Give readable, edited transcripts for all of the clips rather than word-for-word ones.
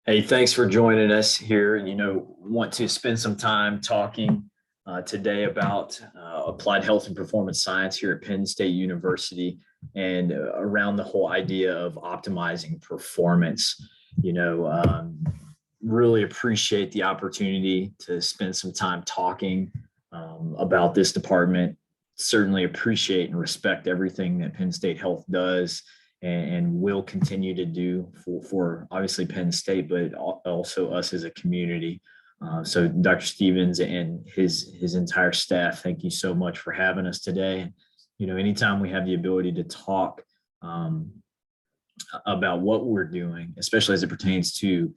Hey, thanks for joining us here. Want to spend some time talking today about applied health and performance science here at Penn State University and around the whole idea of optimizing performance. You know, um, really appreciate the opportunity to spend some time talking about this department. Certainly appreciate and respect everything that Penn State Health does and will continue to do for obviously Penn State, but also us as a community. So Dr. Stevens and his entire staff, thank you so much for having us today. Anytime we have the ability to talk um, about what we're doing, especially as it pertains to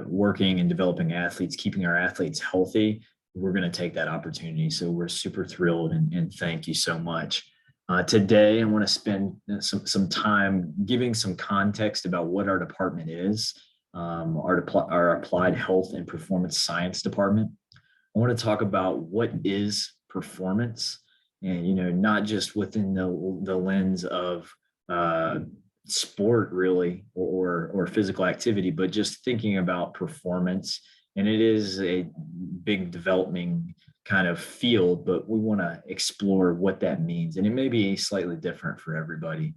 working and developing athletes, keeping our athletes healthy, we're going to take that opportunity. So we're super thrilled and thank you so much. Today, I want to spend some time giving some context about what our department is, our Applied Health and Performance Science Department. I want to talk about what is performance, and not just within the lens of sport, really, or physical activity, but just thinking about performance. And it is a big developing kind of field, but we want to explore what that means. And it may be slightly different for everybody.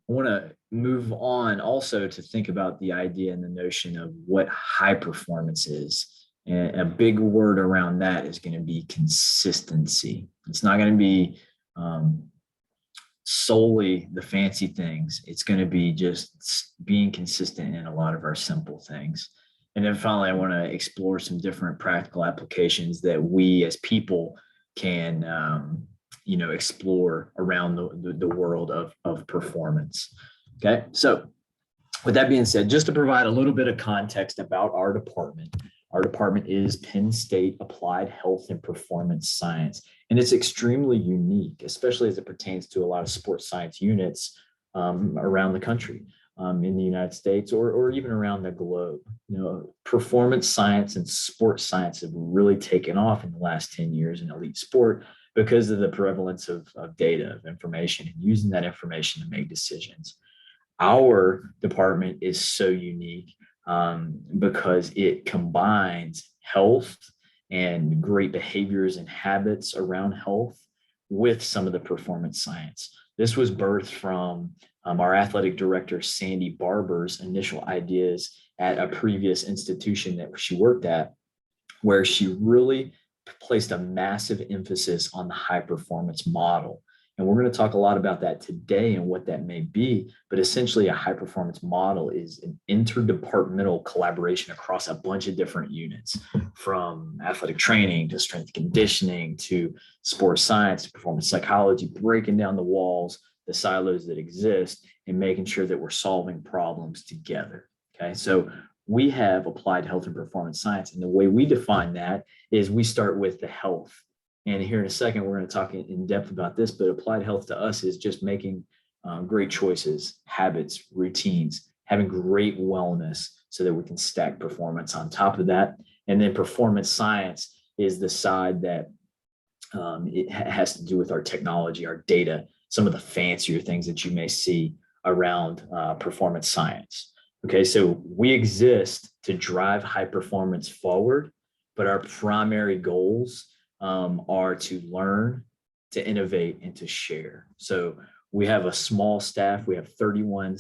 I want to move on also to think about the idea and the notion of what high performance is. And a big word around that is going to be consistency. It's not going to be solely the fancy things. It's going to be just being consistent in a lot of our simple things. And then finally, I want to explore some different practical applications that we as people can, explore around the world of performance. Okay. So with that being said, just to provide a little bit of context about our department is Penn State Applied Health and Performance Science. And it's extremely unique, especially as it pertains to a lot of sports science units around the country. In the United States or even around the globe. Performance science and sports science have really taken off in the last 10 years in elite sport because of the prevalence of data, of information, and using that information to make decisions. Our department is so unique because it combines health and great behaviors and habits around health with some of the performance science. This was birthed from our athletic director, Sandy Barber's initial ideas at a previous institution that she worked at, where she really placed a massive emphasis on the high performance model. And we're going to talk a lot about that today and what that may be. But essentially, a high performance model is an interdepartmental collaboration across a bunch of different units, from athletic training to strength conditioning to sports science to performance psychology, breaking down the walls, the silos that exist, and making sure that we're solving problems together. Okay. So we have applied health and performance science. And the way we define that is we start with the health. And here in a second, we're going to talk in depth about this, but applied health to us is just making great choices, habits, routines, having great wellness so that we can stack performance on top of that. And then performance science is the side that it has to do with our technology, our data, some of the fancier things that you may see around performance science. Okay, so we exist to drive high performance forward, but our primary goals are to learn, to innovate, and to share. So we have a small staff. We have 31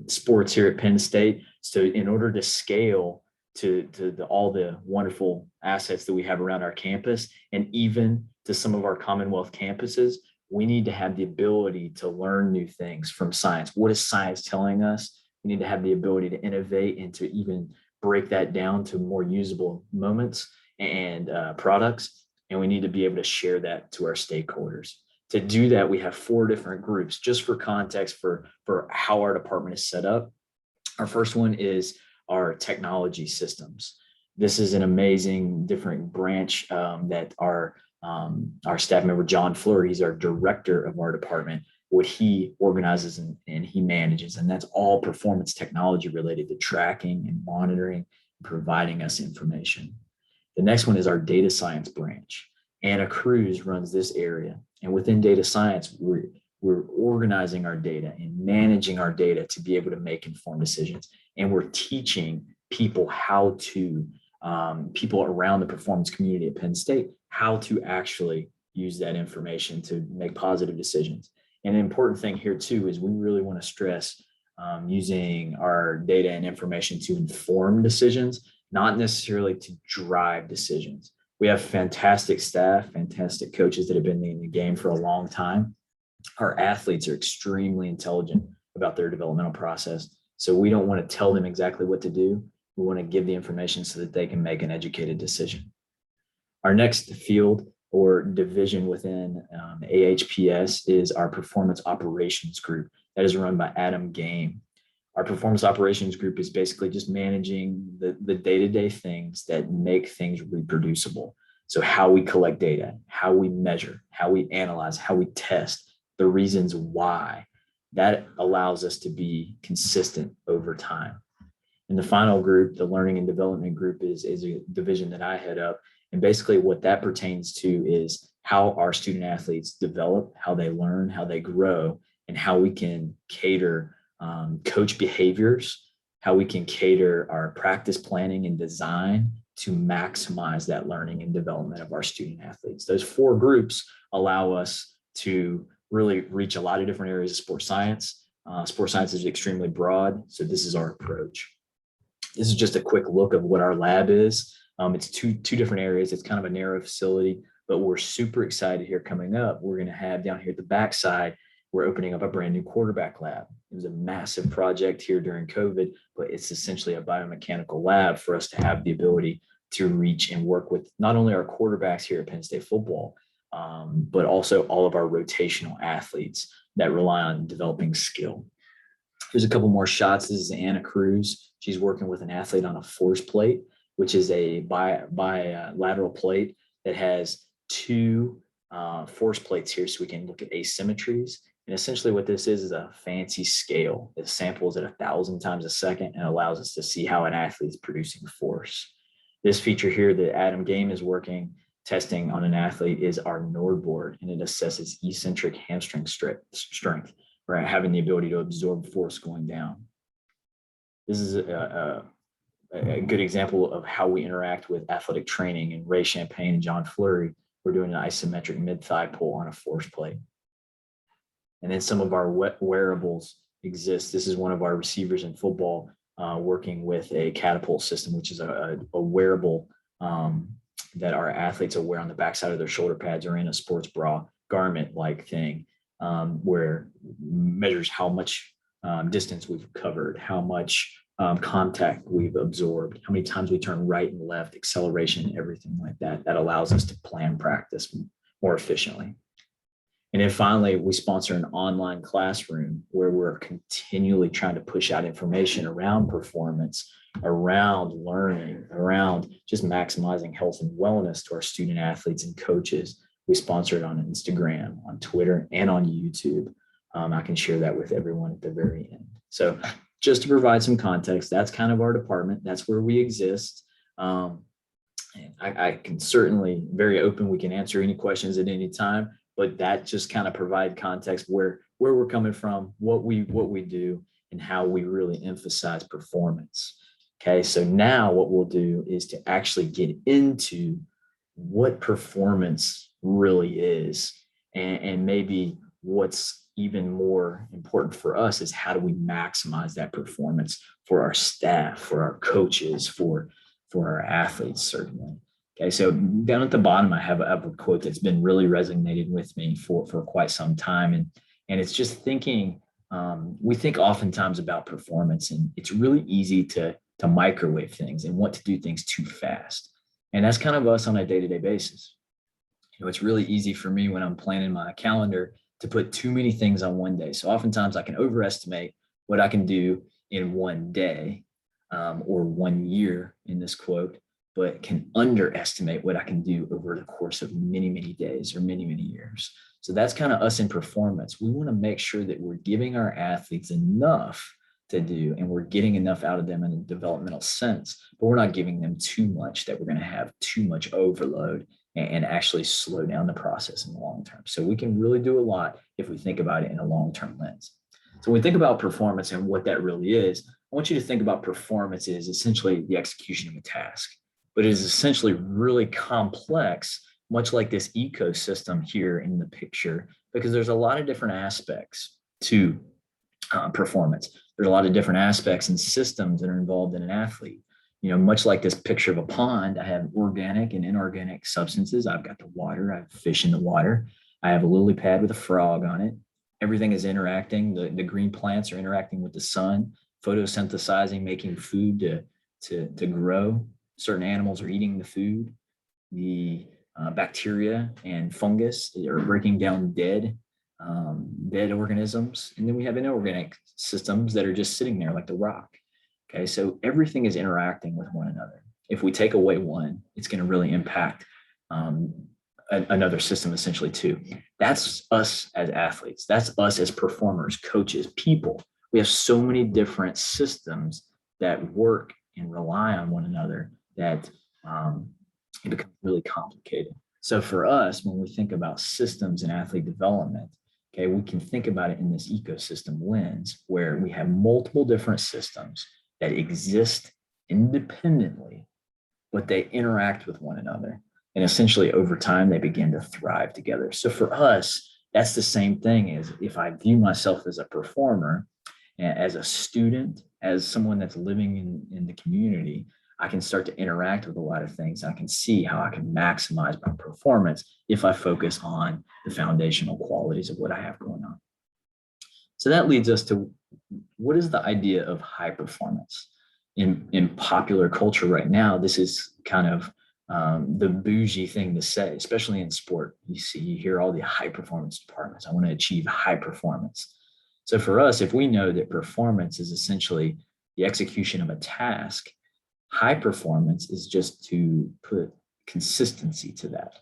sports here at Penn State. So in order to scale to all the wonderful assets that we have around our campus, and even to some of our Commonwealth campuses, we need to have the ability to learn new things from science. What is science telling us? We need to have the ability to innovate and to even break that down to more usable moments and products. And we need to be able to share that to our stakeholders. To do that, we have 4 different groups. Just for context for how our department is set up, our first one is our technology systems. This is an amazing different branch that our staff member, John Fleur, he's our director of our department, what he organizes and he manages. And that's all performance technology related to tracking and monitoring, and providing us information. The next one is our data science branch. Anna Cruz runs this area. And within data science, we're organizing our data and managing our data to be able to make informed decisions. And we're teaching people how to, people around the performance community at Penn State, how to actually use that information to make positive decisions. And an important thing here too is we really want to stress using our data and information to inform decisions, not necessarily to drive decisions. We have fantastic staff, fantastic coaches that have been in the game for a long time. Our athletes are extremely intelligent about their developmental process. So we don't want to tell them exactly what to do. We want to give the information so that they can make an educated decision. Our next field or division within AHPS is our performance operations group that is run by Ed.D. Our performance operations group is basically just managing the day-to-day things that make things reproducible. So how we collect data, how we measure, how we analyze, how we test, the reasons why. That allows us to be consistent over time. And the final group, the learning and development group, is a division that I head up. And basically what that pertains to is how our student athletes develop, how they learn, how they grow, and how we can cater coach behaviors, how we can cater our practice planning and design to maximize that learning and development of our student athletes. Those four groups allow us to really reach a lot of different areas of sports science. Sports science is extremely broad, so this is our approach. This is just a quick look of what our lab is. It's two different areas. It's kind of a narrow facility, but we're super excited here coming up. We're going to have down here at the backside, we're opening up a brand new quarterback lab. It was a massive project here during COVID, but it's essentially a biomechanical lab for us to have the ability to reach and work with not only our quarterbacks here at Penn State football, but also all of our rotational athletes that rely on developing skill. Here's a couple more shots. This is Anna Cruz. She's working with an athlete on a force plate, which is a bilateral plate that has two force plates here, so we can look at asymmetries. And essentially what this is a fancy scale. It samples at 1,000 times a second and allows us to see how an athlete is producing force. This feature here that Ed.D. is working, testing on an athlete, is our NORD board, and it assesses eccentric hamstring strength, right? Having the ability to absorb force going down. This is a good example of how we interact with athletic training, and Ray Champagne and John Fleury, we're doing an isometric mid-thigh pull on a force plate. And then some of our wearables exist. This is one of our receivers in football working with a catapult system, which is a wearable that our athletes will wear on the backside of their shoulder pads or in a sports bra garment-like thing, where measures how much distance we've covered, how much contact we've absorbed, how many times we turn right and left, acceleration, everything like that. That allows us to plan practice more efficiently. And then finally, we sponsor an online classroom where we're continually trying to push out information around performance, around learning, around just maximizing health and wellness to our student athletes and coaches. We sponsor it on Instagram, on Twitter, and on YouTube. I can share that with everyone at the very end. So just to provide some context, that's kind of our department. That's where we exist. I can certainly, very open, we can answer any questions at any time, but that just kind of provide context where we're coming from, what we do, and how we really emphasize performance. Okay, so now what we'll do is to actually get into what performance really is, and maybe what's even more important for us is how do we maximize that performance for our staff, for our coaches, for our athletes, certainly. Okay, so down at the bottom, I have a quote that's been really resonated with me for quite some time. And it's just thinking, we think oftentimes about performance, and it's really easy to microwave things and want to do things too fast. And that's kind of us on a day-to-day basis. You know, it's really easy for me when I'm planning my calendar to put too many things on one day. So oftentimes I can overestimate what I can do in one day or 1 year in this quote, but can underestimate what I can do over the course of many, many days or many, many years. So that's kind of us in performance. We want to make sure that we're giving our athletes enough to do, and we're getting enough out of them in a developmental sense, but we're not giving them too much that we're going to have too much overload and actually slow down the process in the long term. So we can really do a lot if we think about it in a long-term lens. So when we think about performance and what that really is, I want you to think about performance as essentially the execution of a task, but it is essentially really complex, much like this ecosystem here in the picture, because there's a lot of different aspects to performance. There's a lot of different aspects and systems that are involved in an athlete. Much like this picture of a pond, I have organic and inorganic substances. I've got the water, I have fish in the water. I have a lily pad with a frog on it. Everything is interacting. The green plants are interacting with the sun, photosynthesizing, making food to grow. Certain animals are eating the food. The bacteria and fungus are breaking down dead organisms. And then we have inorganic systems that are just sitting there like the rock. Okay, so everything is interacting with one another. If we take away one, it's going to really impact another system essentially too. That's us as athletes. That's us as performers, coaches, people. We have so many different systems that work and rely on one another that it becomes really complicated. So for us, when we think about systems and athlete development, okay, we can think about it in this ecosystem lens where we have multiple different systems that exist independently, but they interact with one another. And essentially over time, they begin to thrive together. So for us, that's the same thing as if I view myself as a performer, as a student, as someone that's living in the community, I can start to interact with a lot of things. I can see how I can maximize my performance if I focus on the foundational qualities of what I have going on. So that leads us to, what is the idea of high performance? In popular culture right now, this is kind of the bougie thing to say, especially in sport. You hear all the high performance departments. I want to achieve high performance. So for us, if we know that performance is essentially the execution of a task, high performance is just to put consistency to that.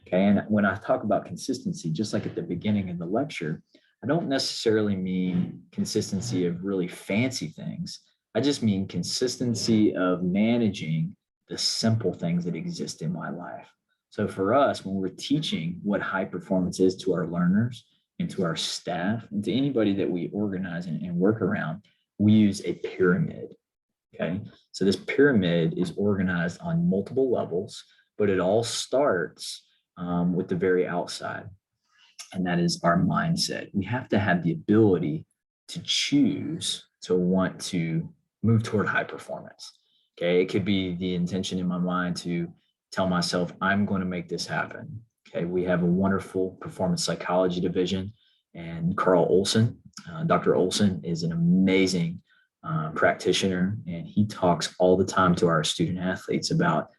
Okay. And when I talk about consistency, just like at the beginning of the lecture, I don't necessarily mean consistency of really fancy things. I just mean consistency of managing the simple things that exist in my life. So for us, when we're teaching what high performance is to our learners and to our staff and to anybody that we organize and work around, we use a pyramid. Okay. So this pyramid is organized on multiple levels, but it all starts with the very outside. And that is our mindset. We have to have the ability to choose to want to move toward high performance. Okay. It could be the intention in my mind to tell myself, I'm going to make this happen. Okay. We have a wonderful performance psychology division, and Carl Olson, Dr. Olson is an amazing practitioner, and he talks all the time to our student athletes about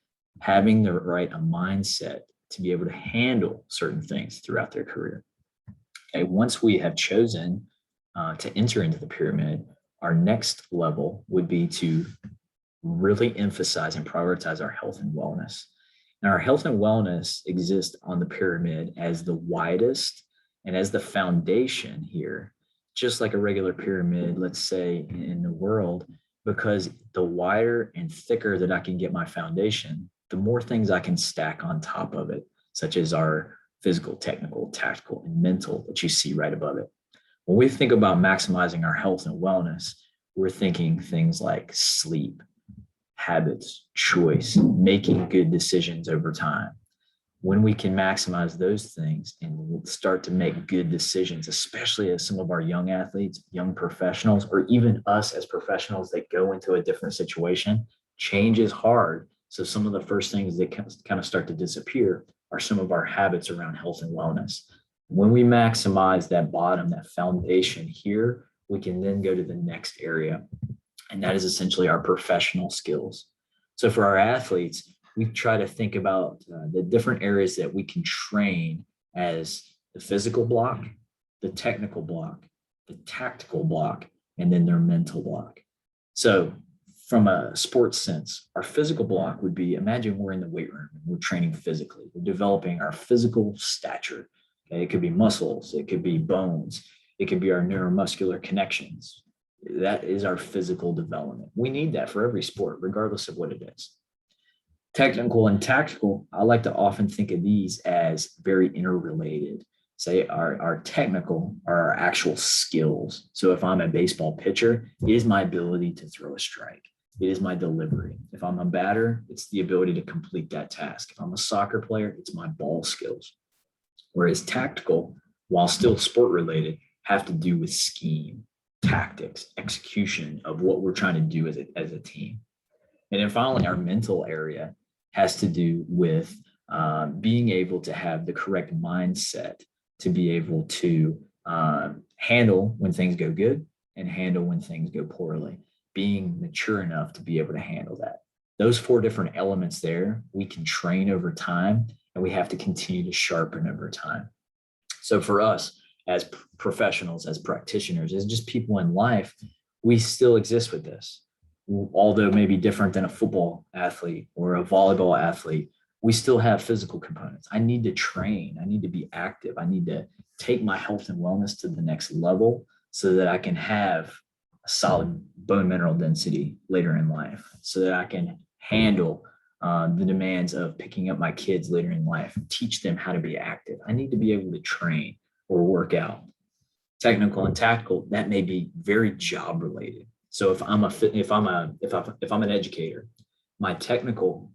having the right mindset to be able to handle certain things throughout their career. Okay, once we have chosen to enter into the pyramid, our next level would be to really emphasize and prioritize our health and wellness. Now, our health and wellness exist on the pyramid as the widest and as the foundation here, just like a regular pyramid, let's say in the world, because the wider and thicker that I can get my foundation, the more things I can stack on top of it, such as our physical, technical, tactical, and mental that you see right above it. When we think about maximizing our health and wellness, we're thinking things like sleep, habits, choice, making good decisions over time. When we can maximize those things and we'll start to make good decisions, especially as some of our young athletes, young professionals, or even us as professionals that go into a different situation, change is hard. So some of the first things that kind of start to disappear are some of our habits around health and wellness. When we maximize that bottom, that foundation here, we can then go to the next area. And that is essentially our professional skills. So for our athletes, we try to think about the different areas that we can train as the physical block, the technical block, the tactical block, and then their mental block. So from a sports sense, our physical block would be, imagine we're in the weight room and we're training physically. We're developing our physical stature. Okay? It could be muscles, it could be bones, it could be our neuromuscular connections. That is our physical development. We need that for every sport, regardless of what it is. Technical and tactical, I like to often think of these as very interrelated. Say our technical are our actual skills. So if I'm a baseball pitcher, it is my ability to throw a strike. It is my delivery. If I'm a batter, it's the ability to complete that task. If I'm a soccer player, it's my ball skills. Whereas tactical, while still sport related, have to do with scheme, tactics, execution of what we're trying to do as a team. And then finally, our mental area has to do with being able to have the correct mindset to be able to handle when things go good and handle when things go poorly, being mature enough to be able to handle that. Those four different elements there, we can train over time and we have to continue to sharpen over time. So for us as professionals, as practitioners, as just people in life, we still exist with this. Although maybe different than a football athlete or a volleyball athlete, we still have physical components. I need to train. I need to be active. I need to take my health and wellness to the next level so that I can have a solid bone mineral density later in life, so that I can handle the demands of picking up my kids later in life, teach them how to be active. I need to be able to train or work out. Technical and tactical, that may be very job related. So if I'm an educator, my technical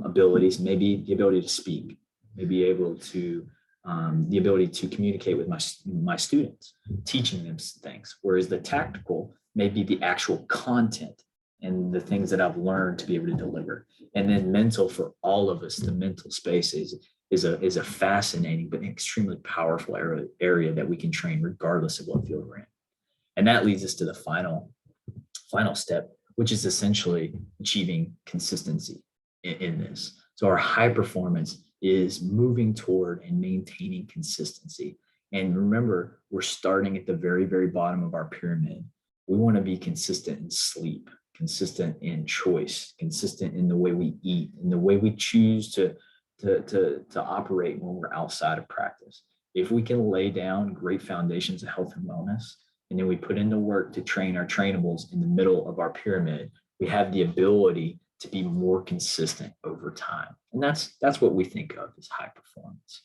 abilities may be the ability to speak, may be able to the ability to communicate with my students, teaching them things. Whereas the tactical may be the actual content and the things that I've learned to be able to deliver. And then mental, for all of us, the mental space is a fascinating but extremely powerful area that we can train regardless of what field we're in. And that leads us to the final step, which is essentially achieving consistency in this. So our high performance is moving toward and maintaining consistency. And remember, we're starting at the very, very bottom of our pyramid. We want to be consistent in sleep, consistent in choice, consistent in the way we eat, in the way we choose to operate when we're outside of practice. If we can lay down great foundations of health and wellness, and then we put in the work to train our trainables in the middle of our pyramid, we have the ability to be more consistent over time. And that's what we think of as high performance.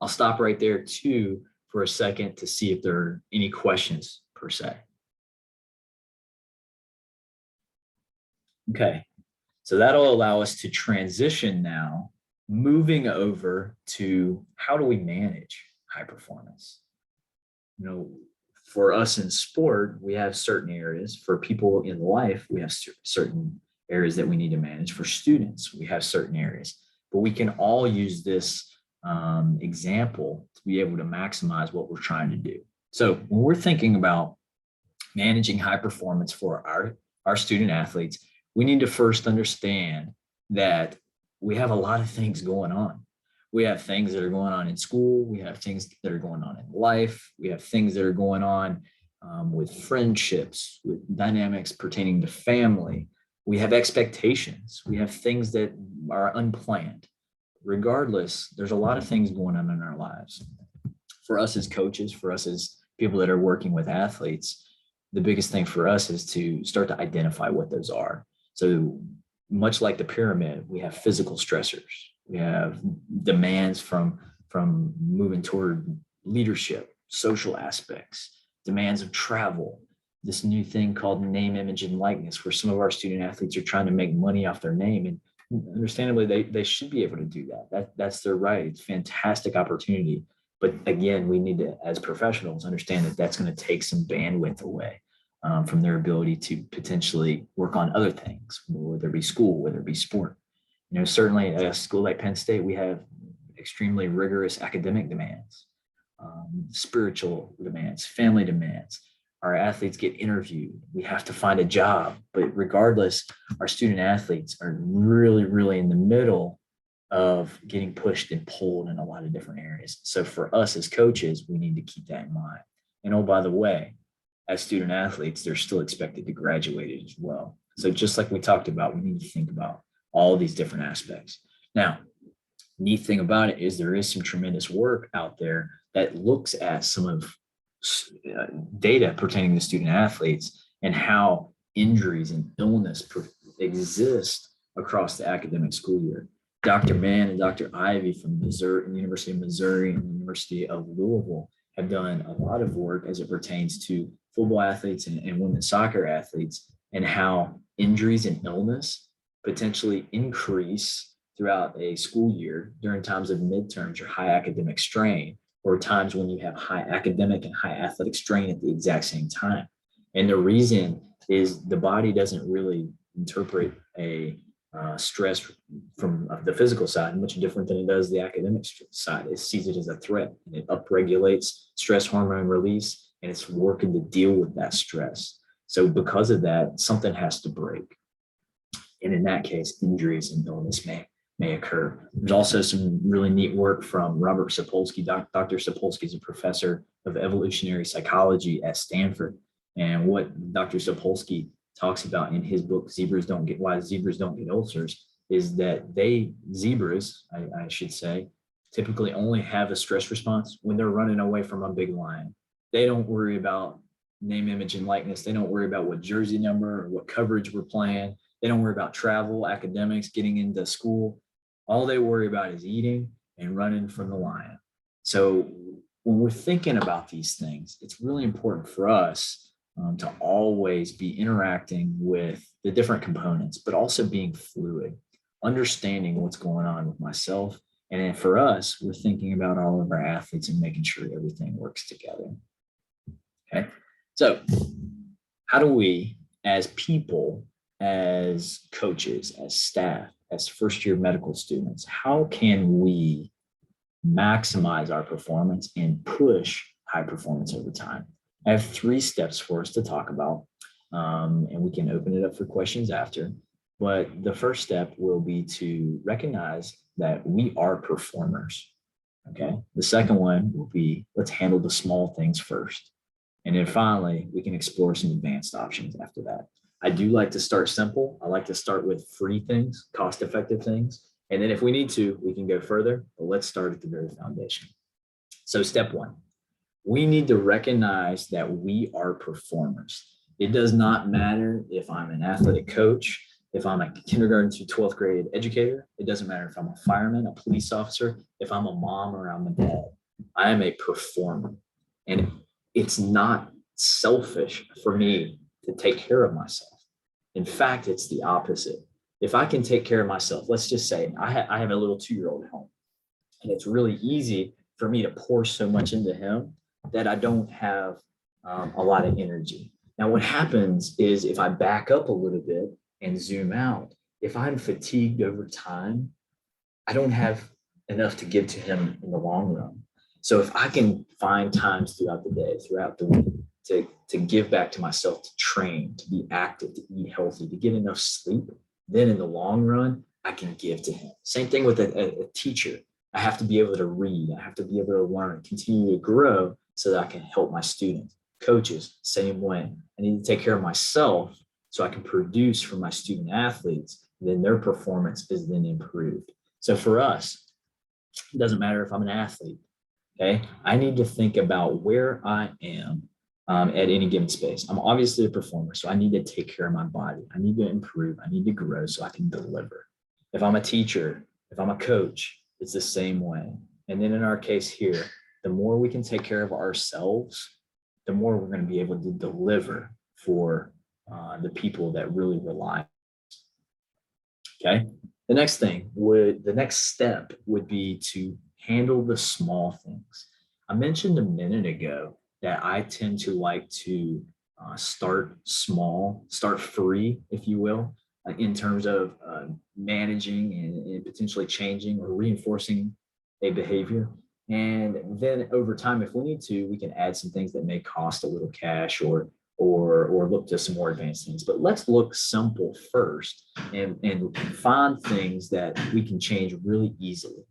I'll stop right there too for a second to see if there are any questions per se. Okay, so that'll allow us to transition now, moving over to how do we manage high performance? For us in sport, we have certain areas. For people in life, we have certain areas that we need to manage. For students, we have certain areas. But we can all use this example to be able to maximize what we're trying to do. So when we're thinking about managing high performance for our student athletes, we need to first understand that we have a lot of things going on. We have things that are going on in school. We have things that are going on in life. We have things that are going on with friendships, with dynamics pertaining to family. We have expectations. We have things that are unplanned. Regardless, there's a lot of things going on in our lives. For us as coaches, for us as people that are working with athletes, the biggest thing for us is to start to identify what those are. So much like the pyramid, we have physical stressors. We have demands from moving toward leadership, social aspects, demands of travel, this new thing called name, image, and likeness, where some of our student athletes are trying to make money off their name. And understandably, they should be able to do that. That's their right. It's a fantastic opportunity. But again, we need to, as professionals, understand that that's going to take some bandwidth away from their ability to potentially work on other things, whether it be school, whether it be sport. Certainly at a school like Penn State, we have extremely rigorous academic demands, spiritual demands, family demands. Our athletes get interviewed. We have to find a job. But regardless, our student athletes are really, really in the middle of getting pushed and pulled in a lot of different areas. So for us as coaches, we need to keep that in mind. And oh, by the way, as student athletes, they're still expected to graduate as well. So just like we talked about, we need to think about all these different aspects. Now, neat thing about it is there is some tremendous work out there that looks at some of data pertaining to student athletes and how injuries and illness exist across the academic school year. Dr. Mann and Dr. Ivy from Missouri, University of Missouri and the University of Louisville have done a lot of work as it pertains to football athletes and women's soccer athletes, and how injuries and illness potentially increase throughout a school year during times of midterms or high academic strain, or times when you have high academic and high athletic strain at the exact same time. And the reason is the body doesn't really interpret a stress from the physical side much different than it does the academic side. It sees it as a threat, and it upregulates stress hormone release, and it's working to deal with that stress. So because of that, something has to break. And in that case, injuries and illness may occur. There's also some really neat work from Robert Sapolsky. Dr. Sapolsky is a professor of evolutionary psychology at Stanford. And what Dr. Sapolsky talks about in his book, Why Zebras Don't Get Ulcers, is that zebras, I should say, typically only have a stress response when they're running away from a big lion. They don't worry about name, image, and likeness. They don't worry about what jersey number or what coverage we're playing. They don't worry about travel, academics, getting into school. All they worry about is eating and running from the lion. So when we're thinking about these things, it's really important for us to always be interacting with the different components, but also being fluid, understanding what's going on with myself. And then for us, we're thinking about all of our athletes and making sure everything works together. Okay. So how do we, as people, as coaches, as staff, as first-year medical students, how can we maximize our performance and push high performance over time? I have 3 steps for us to talk about, and we can open it up for questions after. But the first step will be to recognize that we are performers. Okay. The second one will be, let's handle the small things first. And then finally, we can explore some advanced options after that. I do like to start simple. I like to start with free things, cost-effective things. And then if we need to, we can go further, but let's start at the very foundation. So step 1, we need to recognize that we are performers. It does not matter if I'm an athletic coach, if I'm a kindergarten through 12th grade educator. It doesn't matter if I'm a fireman, a police officer, if I'm a mom or I'm a dad. I am a performer. And it's not selfish for me to take care of myself. In fact, it's the opposite. If I can take care of myself, let's just say I have a little 2-year-old at home, and it's really easy for me to pour so much into him that I don't have a lot of energy. Now, what happens is if I back up a little bit and zoom out, if I'm fatigued over time, I don't have enough to give to him in the long run. So if I can find times throughout the day, throughout the week, to give back to myself, to train, to be active, to eat healthy, to get enough sleep, then in the long run, I can give to him. Same thing with a teacher. I have to be able to read. I have to be able to learn, continue to grow so that I can help my students. Coaches, same way. I need to take care of myself so I can produce for my student athletes. Then their performance is then improved. So for us, it doesn't matter if I'm an athlete. Okay, I need to think about where I am at any given space. I'm obviously a performer, so I need to take care of my body. I need to improve. I need to grow so I can deliver. If I'm a teacher, if I'm a coach, it's the same way. And then in our case here, the more we can take care of ourselves, the more we're going to be able to deliver for the people that really rely on us. Okay. The next step would be to handle the small things. I mentioned a minute ago that I tend to like to start small, start free, if you will, in terms of managing and potentially changing or reinforcing a behavior. And then over time, if we need to, we can add some things that may cost a little cash or look to some more advanced things. But let's look simple first and find things that we can change really easily.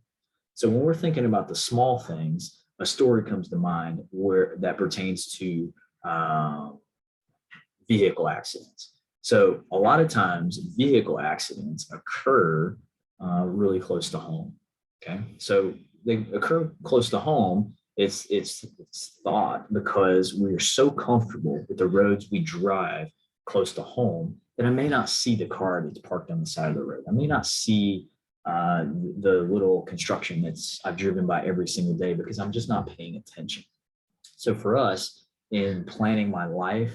So when we're thinking about the small things, a story comes to mind where that pertains to vehicle accidents. So a lot of times vehicle accidents occur really close to home. Okay, so they occur close to home. It's thought because we're so comfortable with the roads we drive close to home, then I may not see the car that's parked on the side of the road. I may not see the little construction that's I've driven by every single day because I'm just not paying attention. So for us, in planning my life,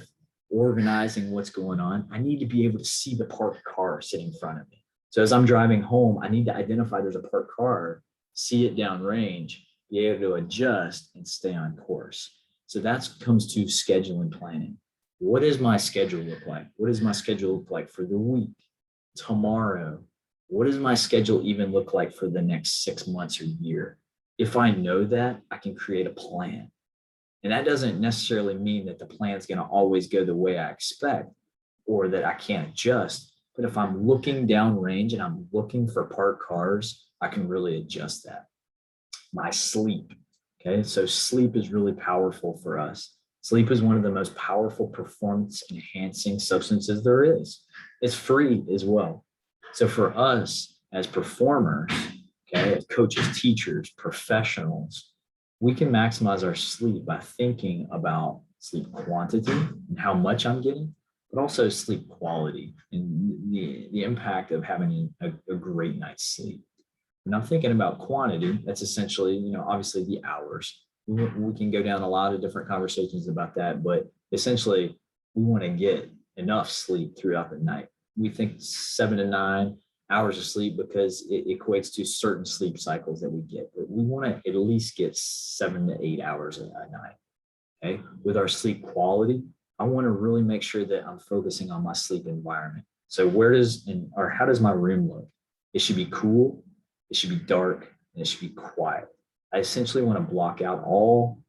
organizing what's going on, I need to be able to see the parked car sitting in front of me. So as I'm driving home, I need to identify there's a parked car, see it downrange, be able to adjust and stay on course. So that comes to scheduling planning. What does my schedule look like? What does my schedule look like for the week, tomorrow? What does my schedule even look like for the next 6 months or year? If I know that, I can create a plan. And that doesn't necessarily mean that the plan is going to always go the way I expect or that I can't adjust. But if I'm looking downrange and I'm looking for parked cars, I can really adjust that. My sleep. Okay. So sleep is really powerful for us. Sleep is one of the most powerful performance enhancing substances there is. It's free as well. So for us as performers, okay, as coaches, teachers, professionals, we can maximize our sleep by thinking about sleep quantity and how much I'm getting, but also sleep quality and the impact of having a great night's sleep. And I'm thinking about quantity. That's essentially, obviously the hours. We can go down a lot of different conversations about that, but essentially we want to get enough sleep throughout the night. We think 7 to 9 hours of sleep because it equates to certain sleep cycles that we get, but we want to at least get 7 to 8 hours a night. Okay. With our sleep quality, I want to really make sure that I'm focusing on my sleep environment. So how does my room look? It should be cool. It should be dark, and it should be quiet. I essentially want to block out all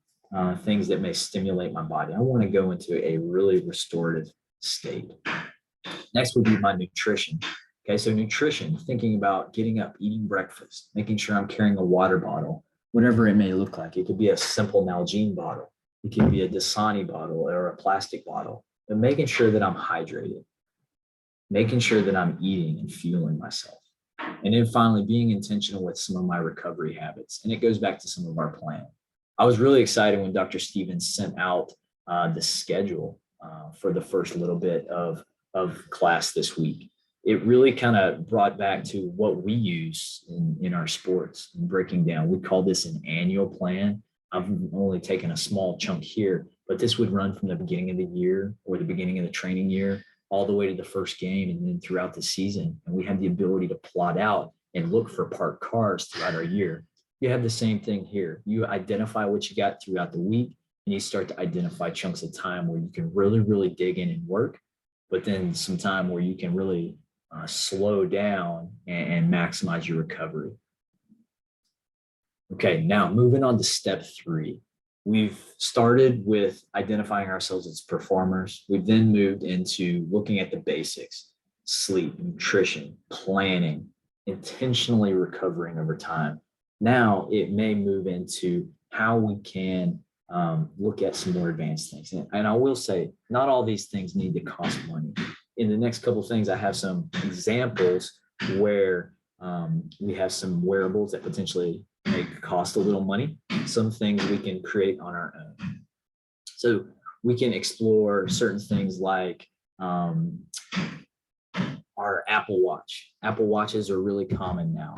things that may stimulate my body. I want to go into a really restorative state. Next would be my nutrition. Okay, so nutrition, thinking about getting up, eating breakfast, making sure I'm carrying a water bottle, whatever it may look like. It could be a simple Nalgene bottle. It could be a Dasani bottle or a plastic bottle, but making sure that I'm hydrated, making sure that I'm eating and fueling myself. And then finally, being intentional with some of my recovery habits. And it goes back to some of our plan. I was really excited when Dr. Stevens sent out the schedule for the first little bit of class this week. It really kind of brought back to what we use in our sports and breaking down. We call this an annual plan. I've only taken a small chunk here, but this would run from the beginning of the year or the beginning of the training year all the way to the first game and then throughout the season. And we have the ability to plot out and look for parked cars throughout our year. You have the same thing here. You identify what you got throughout the week and you start to identify chunks of time where you can really, really dig in and work, but then some time where you can really slow down and maximize your recovery. Okay, now moving on to step 3. We've started with identifying ourselves as performers. We've then moved into looking at the basics: sleep, nutrition, planning, intentionally recovering over time. Now it may move into how we can look at some more advanced things. And I will say, not all these things need to cost money. In the next couple of things, I have some examples where we have some wearables that potentially may cost a little money, some things we can create on our own. So we can explore certain things like our Apple Watch. Apple Watches are really common now.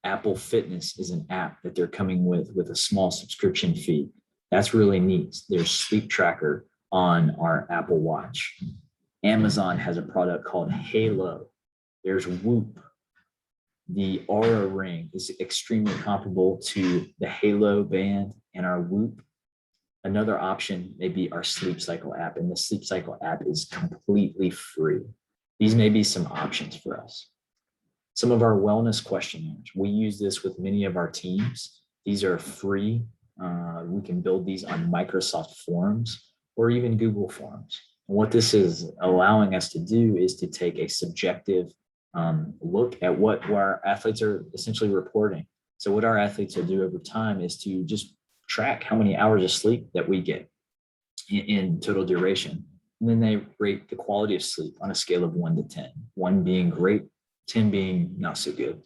Apple Fitness is an app that they're coming with a small subscription fee. That's really neat. There's Sleep Tracker on our Apple Watch. Amazon has a product called Halo. There's Whoop. The Aura Ring is extremely comparable to the Halo band and our Whoop. Another option may be our Sleep Cycle app, and the Sleep Cycle app is completely free. These may be some options for us. Some of our wellness questionnaires. We use this with many of our teams. These are free. We can build these on Microsoft Forms or even Google Forms. And what this is allowing us to do is to take a subjective look at what our athletes are essentially reporting. So what our athletes will do over time is to just track how many hours of sleep that we get in total duration. And then they rate the quality of sleep on a scale of 1 to 10, 1 being great, 10 being not so good.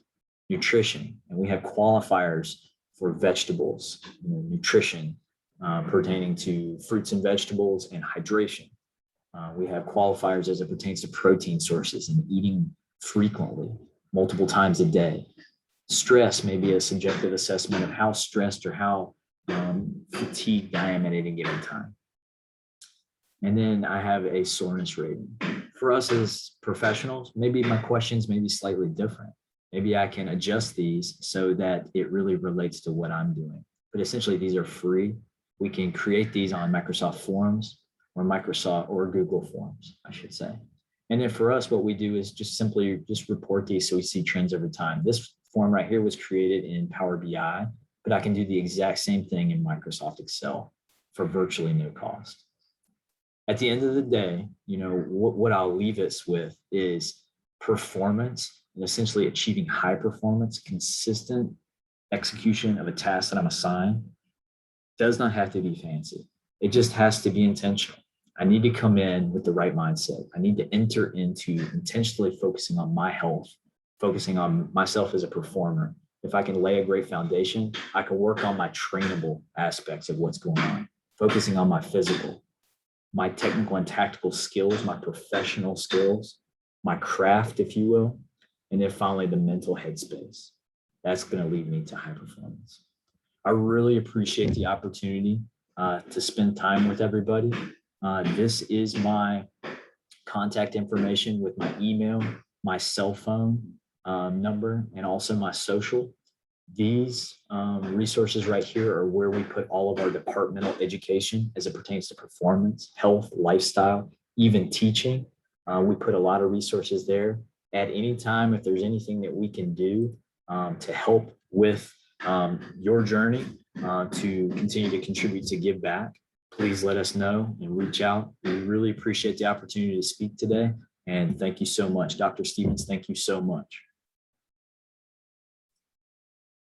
Nutrition, and we have qualifiers for vegetables, nutrition pertaining to fruits and vegetables and hydration. We have qualifiers as it pertains to protein sources and eating frequently, multiple times a day. Stress may be a subjective assessment of how stressed or how fatigued I am at any given time. And then I have a soreness rating. For us as professionals, maybe my questions may be slightly different. Maybe I can adjust these so that it really relates to what I'm doing. But essentially, these are free. We can create these on Microsoft Forms or Microsoft or Google Forms, I should say. And then for us, what we do is just simply just report these so we see trends over time. This form right here was created in Power BI, but I can do the exact same thing in Microsoft Excel for virtually no cost. At the end of the day, what I'll leave us with is performance and essentially achieving high performance, consistent execution of a task that I'm assigned does not have to be fancy. It just has to be intentional. I need to come in with the right mindset. I need to enter into intentionally focusing on my health, focusing on myself as a performer. If I can lay a great foundation, I can work on my trainable aspects of what's going on, focusing on my physical, my technical and tactical skills, my professional skills, my craft, if you will, and then finally the mental headspace. That's going to lead me to high performance. I really appreciate the opportunity to spend time with everybody. This is my contact information with my email, my cell phone number, and also my social. These resources right here are where we put all of our departmental education as it pertains to performance, health, lifestyle, even teaching. We put a lot of resources there. At any time, if there's anything that we can do to help with your journey to continue to contribute to give back, please let us know and reach out. We really appreciate the opportunity to speak today. And thank you so much. Dr. Stevens, thank you so much.